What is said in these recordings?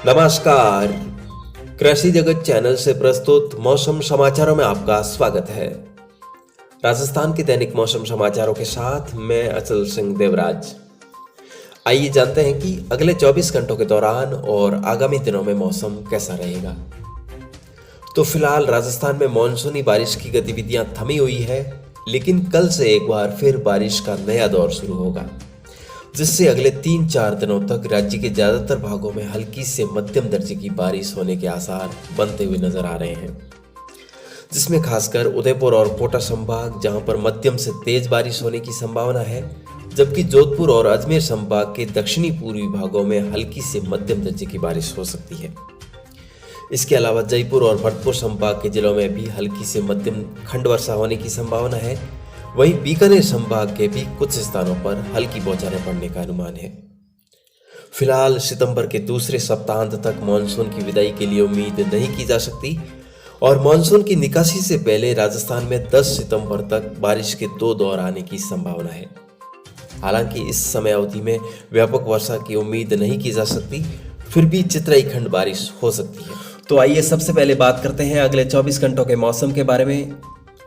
नमस्कार। कृषि जगत चैनल से प्रस्तुत मौसम समाचारों में आपका स्वागत है। राजस्थान के दैनिक मौसम समाचारों के साथ मैं अचल सिंह देवराज। आइए जानते हैं कि अगले 24 घंटों के दौरान और आगामी दिनों में मौसम कैसा रहेगा। तो फिलहाल राजस्थान में मानसूनी बारिश की गतिविधियां थमी हुई है, लेकिन कल से एक बार फिर बारिश का नया दौर शुरू होगा, जिससे अगले 3-4 दिनों तक राज्य के ज्यादातर भागों में हल्की से मध्यम दर्जे की बारिश होने के आसार बनते हुए नजर आ रहे हैं, जिसमें खासकर उदयपुर और कोटा संभाग जहां पर मध्यम से तेज बारिश होने की संभावना है, जबकि जोधपुर और अजमेर संभाग के दक्षिणी पूर्वी भागों में हल्की से मध्यम दर्जे की बारिश हो सकती है। इसके अलावा जयपुर और भरतपुर संभाग के जिलों में भी हल्की से मध्यम खंड वर्षा होने की संभावना है। वहीं बीकानेर संभाग के भी कुछ स्थानों पर हल्की बौछारें पड़ने का अनुमान है। फिलहाल सितंबर के दूसरे सप्ताहांत तक मानसून की विदाई के लिए उम्मीद नहीं की जा सकती और मानसून की निकासी से पहले राजस्थान में 10 सितंबर तक बारिश के 2 दौर आने की संभावना है। हालांकि इस समय अवधि में व्यापक वर्षा की उम्मीद नहीं की जा सकती, फिर भी चितराई खंड बारिश हो सकती है। तो आइए सबसे पहले बात करते हैं अगले 24 घंटों के मौसम के बारे में।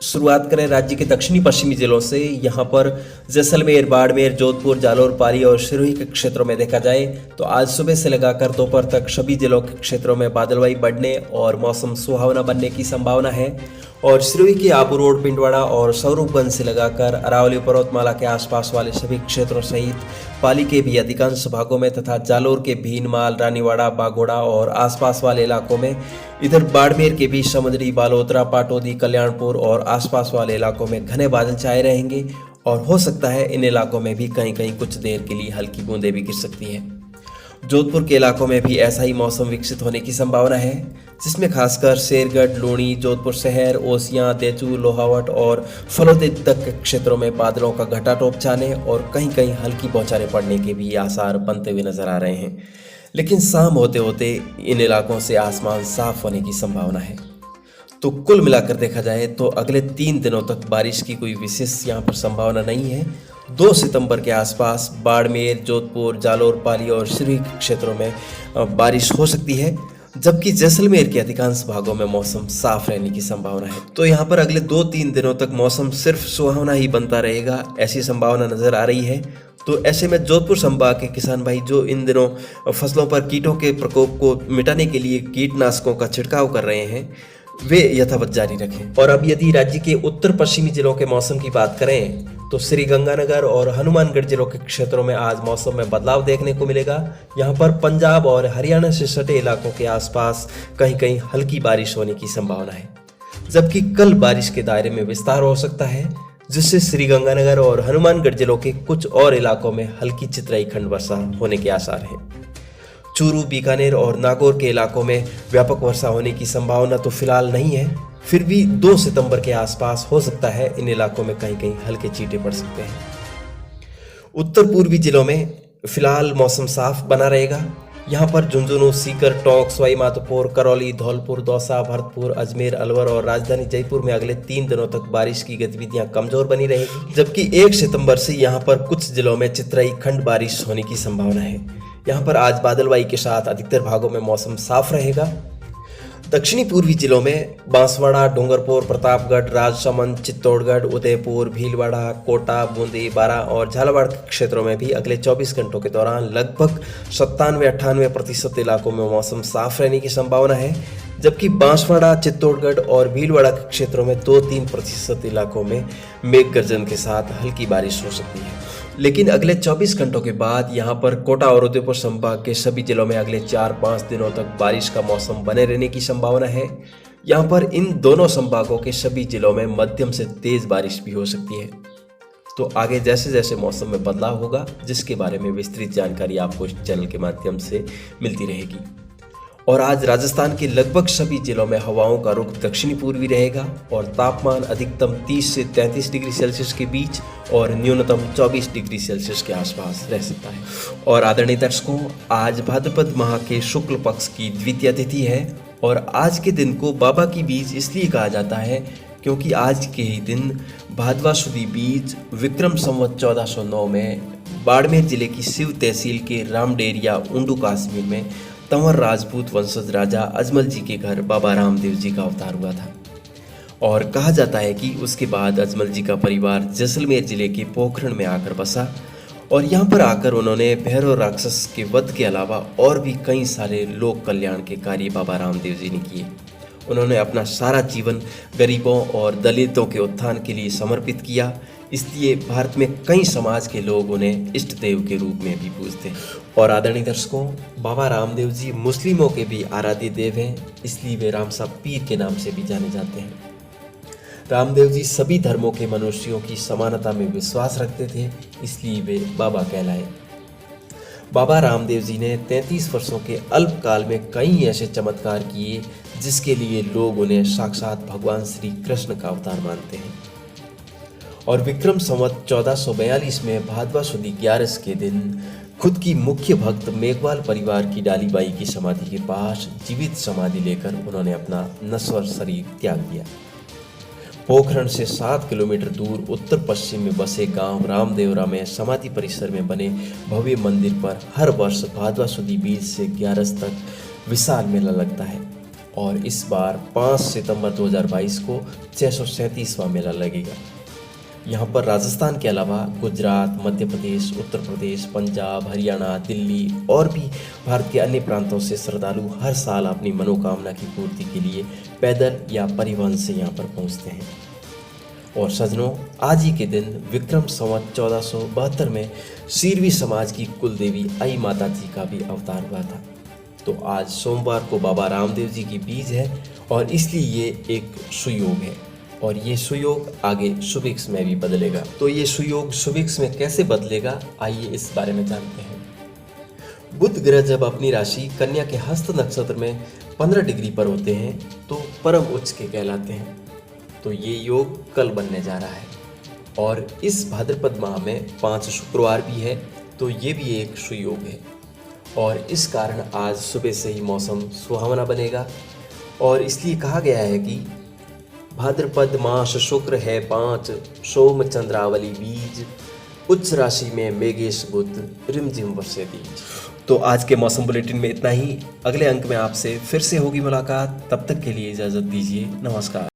शुरुआत करें राज्य के दक्षिणी पश्चिमी जिलों से। यहाँ पर जैसलमेर, बाड़मेर, जोधपुर, जालोर, पाली और सिरोही के क्षेत्रों में देखा जाए तो आज सुबह से लगाकर दोपहर तक सभी जिलों के क्षेत्रों में बादलवाई बढ़ने और मौसम सुहावना बनने की संभावना है। और सिरोही के आबू रोड, पिंडवाड़ा और स्वरूपगंज से लगाकर अरावली पर्वतमाला के आसपास वाले सभी क्षेत्रों सहित पाली के भी अधिकांश भागों में तथा जालोर के भीनमाल, रानीवाड़ा, बागोड़ा और आसपास वाले इलाकों में, इधर बाड़मेर के भी समुद्री, बालोतरा, पाटौदी, कल्याणपुर और आसपास वाले इलाकों में घने बादल छाए रहेंगे और हो सकता है इन इलाकों में भी कहीं कहीं कुछ देर के लिए हल्की बूंदें भी गिर सकती हैं। जोधपुर के इलाकों में भी ऐसा ही मौसम विकसित होने की संभावना है, जिसमें खासकर शेरगढ़, लूणी, जोधपुर शहर, ओसियां, देचू, लोहावट और फलोदी तक के क्षेत्रों में बादलों का घटा टोप छाने और कहीं कहीं हल्की बौछारें पड़ने के भी आसार बनते हुए नजर आ रहे हैं। लेकिन शाम होते होते इन इलाकों से आसमान साफ होने की संभावना है। तो कुल मिलाकर देखा जाए तो अगले 3 दिनों तक बारिश की कोई विशेष यहाँ पर संभावना नहीं है। 2 सितंबर के आसपास बाड़मेर, जोधपुर, जालोर, पाली और सिरोही क्षेत्रों में बारिश हो सकती है, जबकि जैसलमेर के अधिकांश भागों में मौसम साफ रहने की संभावना है। तो यहाँ पर अगले 2-3 दिनों तक मौसम सिर्फ सुहावना ही बनता रहेगा, ऐसी संभावना नजर आ रही है। तो ऐसे में जोधपुर संभाग के किसान भाई जो इन दिनों फसलों पर कीटों के प्रकोप को मिटाने के लिए कीटनाशकों का छिड़काव कर रहे हैं, वे यथावत जारी रखें। और अब यदि राज्य के उत्तर पश्चिमी जिलों के मौसम की बात करें तो श्रीगंगानगर और हनुमानगढ़ जिलों के क्षेत्रों में आज मौसम में बदलाव देखने को मिलेगा। यहाँ पर पंजाब और हरियाणा से सटे इलाकों के आसपास कहीं कहीं हल्की बारिश होने की संभावना है, जबकि कल बारिश के दायरे में विस्तार हो सकता है, जिससे श्रीगंगानगर और हनुमानगढ़ जिलों के कुछ और इलाकों में हल्की चितराई खंड वर्षा होने के आसार हैं। चूरू, बीकानेर और नागौर के इलाकों में व्यापक वर्षा होने की संभावना तो फिलहाल नहीं है, फिर भी 2 सितंबर के आसपास हो सकता है इन इलाकों में कहीं कहीं हल्के छींटे पड़ सकते हैं। उत्तर पूर्वी जिलों में फिलहाल मौसम साफ बना रहेगा। यहाँ पर झुंझुनू, सीकर, टोंक, सवाई माधोपुर, करौली, धौलपुर, दौसा, भरतपुर, अजमेर, अलवर और राजधानी जयपुर में अगले 3 दिनों तक बारिश की गतिविधियां कमजोर बनी रहेगी, जबकि 1 सितंबर से यहाँ पर कुछ जिलों में चितराई खंड बारिश होने की संभावना है। यहाँ पर आज बादलवाई के साथ अधिकतर भागों में मौसम साफ रहेगा। दक्षिणी पूर्वी जिलों में बांसवाड़ा, डूंगरपुर, प्रतापगढ़, राजसमंद, चित्तौड़गढ़, उदयपुर, भीलवाड़ा, कोटा, बूंदी, बारां और झालावाड़ के क्षेत्रों में भी अगले 24 घंटों के दौरान लगभग 97-98% इलाकों में मौसम साफ रहने की संभावना है, जबकि बांसवाड़ा, चित्तौड़गढ़ और भीलवाड़ा के क्षेत्रों में 2-3% इलाकों में मेघ गर्जन के साथ हल्की बारिश हो सकती है। लेकिन अगले 24 घंटों के बाद यहाँ पर कोटा और उदयपुर संभाग के सभी जिलों में अगले 4-5 दिनों तक बारिश का मौसम बने रहने की संभावना है। यहाँ पर इन दोनों संभागों के सभी जिलों में मध्यम से तेज बारिश भी हो सकती है। तो आगे जैसे जैसे मौसम में बदलाव होगा, जिसके बारे में विस्तृत जानकारी आपको इस चैनल के माध्यम से मिलती रहेगी। और आज राजस्थान के लगभग सभी जिलों में हवाओं का रुख दक्षिणी पूर्वी रहेगा और तापमान अधिकतम 30 से 33 डिग्री सेल्सियस के बीच और न्यूनतम 24 डिग्री सेल्सियस के आसपास रह सकता है। और आदरणीय दर्शकों, आज भाद्रपद माह के शुक्ल पक्ष की द्वितीया तिथि है और आज के दिन को बाबा की बीज इसलिए कहा जाता है क्योंकि आज के ही दिन भाद्रवा सुदी बीज विक्रम संवत 1409 में बाड़मेर जिले की शिव तहसील के रामडेरिया ऊंडू कश्मीर में तंवर राजपूत वंशज राजा अजमल जी के घर बाबा रामदेव जी का अवतार हुआ था। और कहा जाता है कि उसके बाद अजमल जी का परिवार जैसलमेर जिले के पोखरण में आकर बसा और यहाँ पर आकर उन्होंने भैरव राक्षस के वध के अलावा और भी कई सारे लोक कल्याण के कार्य बाबा रामदेव जी ने किए। उन्होंने अपना सारा जीवन गरीबों और दलितों के उत्थान के लिए समर्पित किया, इसलिए भारत में कई समाज के लोग उन्हें इष्ट देव के रूप में भी पूजते हैं। और आदरणीय दर्शकों, बाबा रामदेव जी मुस्लिमों के भी आराध्य देव हैं, इसलिए वे राम साहब पीर के नाम से भी जाने जाते हैं। रामदेव जी सभी धर्मों के मनुष्यों की समानता में विश्वास रखते थे, इसलिए वे बाबा कहलाए। बाबा रामदेव जी ने 33 वर्षों के अल्पकाल में कई ऐसे चमत्कार किए जिसके लिए लोग उन्हें साक्षात भगवान श्री कृष्ण का अवतार मानते हैं। और विक्रम संवत 1442 में भादवा सुदी 11 के दिन खुद की मुख्य भक्त मेघवाल परिवार की डालीबाई की समाधि के पास जीवित समाधि लेकर उन्होंने अपना नश्वर शरीर त्याग दिया। पोखरण से 7 किलोमीटर दूर उत्तर पश्चिम में बसे गांव रामदेवरा में समाधि परिसर में बने भव्य मंदिर पर हर वर्ष भादवा सुदी 20 से 11 तक विशाल मेला लगता है और इस बार 5 सितंबर 2022 को 637वां मेला लगेगा। यहाँ पर राजस्थान के अलावा गुजरात, मध्य प्रदेश, उत्तर प्रदेश, पंजाब, हरियाणा, दिल्ली और भी भारत के अन्य प्रांतों से श्रद्धालु हर साल अपनी मनोकामना की पूर्ति के लिए पैदल या परिवहन से यहाँ पर पहुँचते हैं। और सज्जनों, आज ही के दिन विक्रम संवत 1472 में सीरवी समाज की कुलदेवी आई माता जी का भी अवतार हुआ था। तो आज सोमवार को बाबा रामदेव जी की बीज है और इसलिए ये एक सुयोग है और ये सुयोग आगे सुभिक्ष में भी बदलेगा। तो ये सुयोग सुभिक्ष में कैसे बदलेगा, आइए इस बारे में जानते हैं। बुध ग्रह जब अपनी राशि कन्या के हस्त नक्षत्र में 15 डिग्री पर होते हैं तो परम उच्च के कहलाते हैं। तो ये योग कल बनने जा रहा है और इस भाद्रपद माह में 5 शुक्रवार भी है, तो ये भी एक सुयोग है और इस कारण आज सुबह से ही मौसम सुहावना बनेगा। और इसलिए कहा गया है कि भाद्रपद मास शुक्र है 5, सोम चंद्रावली बीज, उच्च राशि में मेघेश बुध, रिमझिम वर्षे बीज। तो आज के मौसम बुलेटिन में इतना ही। अगले अंक में आपसे फिर से होगी मुलाकात, तब तक के लिए इजाज़त दीजिए। नमस्कार।